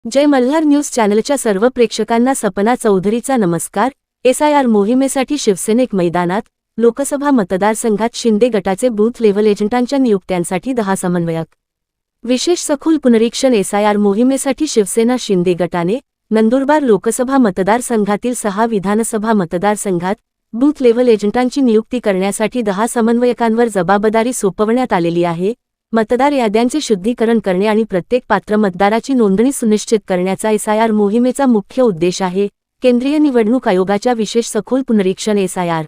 जय Malhar news चॅनलच्या सर्व प्रेक्षकांना सपना चौधरीचा नमस्कार। SIR मोहिमेसाठी शिवसेनेक मैदानात। लोकसभा मतदारसंघात शिंदे गटाचे बूथ लेव्हल एजंटांच्या नियुक्त्यांसाठी 10 समन्वयक। विशेष सखोल पुनरीक्षण SIR मोहिमेसाठी शिवसेना शिंदे गटाने नंदुरबार लोकसभा मतदारसंघातील 6 विधानसभा मतदारसंघात बूथ लेव्हल एजंटांची नियुक्ती करण्यासाठी 10 समन्वयकांवर जबाबदारी सोपवण्यात आलेली आहे। मतदार याद्यांचे शुद्धीकरण करणे आणि प्रत्येक पात्र मतदाराची नोंदणी सुनिश्चित करण्याचा SIR मोहिमेचा मुख्य उद्देश आहे। केंद्रीय निवडणूक आयोगाच्या विशेष सखोल पुनरीक्षण SIR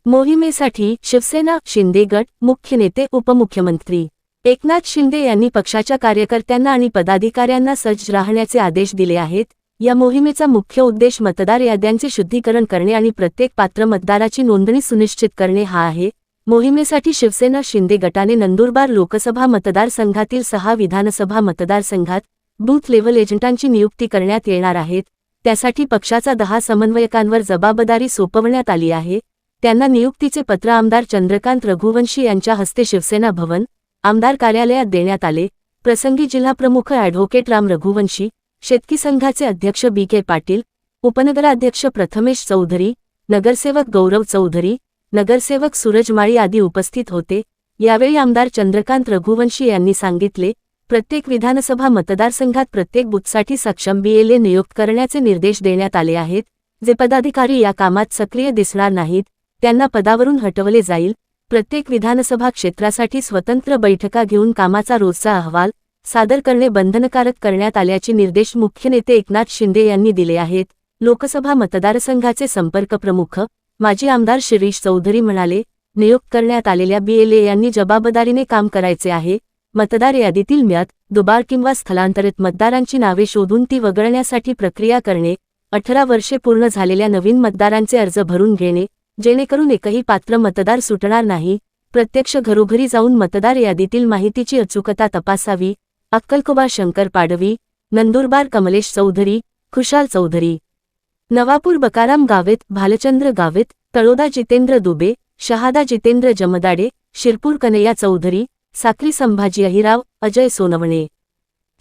मोहिमेसाठी शिवसेना शिंदे गट मुख्य नेते उपमुख्यमंत्री एकनाथ शिंदे यांनी पक्षाच्या कार्यकर्त्यांना आणि पदाधिकाऱ्यांना सज्ज राहण्याचे आदेश दिले आहेत। या मोहिमेचा मुख्य उद्देश मतदार याद्यांचे शुद्धीकरण करणे आणि प्रत्येक पात्र मतदाराची नोंदणी सुनिश्चित करणे हा आहे। मोहिमेसाठी शिवसेना शिंदे गटाने नंदुरबार लोकसभा मतदारसंघातील 6 विधानसभा मतदारसंघात बूथ लेव्हल एजंटांची नियुक्ती करण्यात येणार आहेत। त्यासाठी पक्षाचा 10 समन्वयकांवर जबाबदारी सोपवण्यात आली आहे। त्यांना नियुक्तीचे पत्र आमदार चंद्रकांत रघुवंशी यांच्या हस्ते शिवसेना भवन आमदार कार्यालयात देण्यात आले। प्रसंगी जिल्हाप्रमुख ॲडव्होकेट राम रघुवंशी, शेतकी संघाचे अध्यक्ष BK पाटील, उपनगराध्यक्ष प्रथमेश चौधरी, नगरसेवक गौरव चौधरी, नगरसेवक सूरज माळी आदी उपस्थित होते। यावेळी आमदार चंद्रकांत रघुवंशी यांनी सांगितले, प्रत्येक विधानसभा मतदारसंघात प्रत्येक बूथसाठी सक्षम BLA नियुक्त करण्याचे निर्देश देण्यात आले आहेत। जे पदाधिकारी या कामात सक्रिय दिसणार नाहीत त्यांना पदावरून हटवले जाईल। प्रत्येक विधानसभा क्षेत्रासाठी स्वतंत्र बैठका घेऊन कामाचा रोजचा अहवाल सादर करणे बंधनकारक करण्यात आल्याचे निर्देश मुख्य नेते एकनाथ शिंदे यांनी दिले आहेत। लोकसभा मतदारसंघाचे संपर्क प्रमुख माजी आमदार शिरीष चौधरी म्हणाले, नियुक्त करण्यात आलेल्या BLA यांनी जबाबदारीने काम करायचे आहे। मतदार यादीतील म्याद, दुबार किंवा स्थलांतरित मतदारांची नावे शोधून ती वगळण्यासाठी प्रक्रिया करणे, 18 वर्षे पूर्ण झालेल्या नवीन मतदारांचे अर्ज भरून घेणे, जेणेकरून एकही पात्र मतदार सुटणार नाही। प्रत्यक्ष घरोघरी जाऊन मतदार यादीतील माहितीची अचूकता तपासावी। अक्कलकोबा शंकर पाडवी, नंदुरबार कमलेश चौधरी, खुशाल चौधरी, नवापूर बकाराम गावित, भालचंद्र गावित, तळोदा जितेंद्र दुबे, शहादा जितेंद्र जमदाडे, शिरपूर कन्हैया चौधरी, साक्री संभाजी अहिराव, अजय सोनवणे।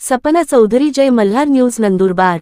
सपना चौधरी, जय मल्हार न्यूज नंदुरबार।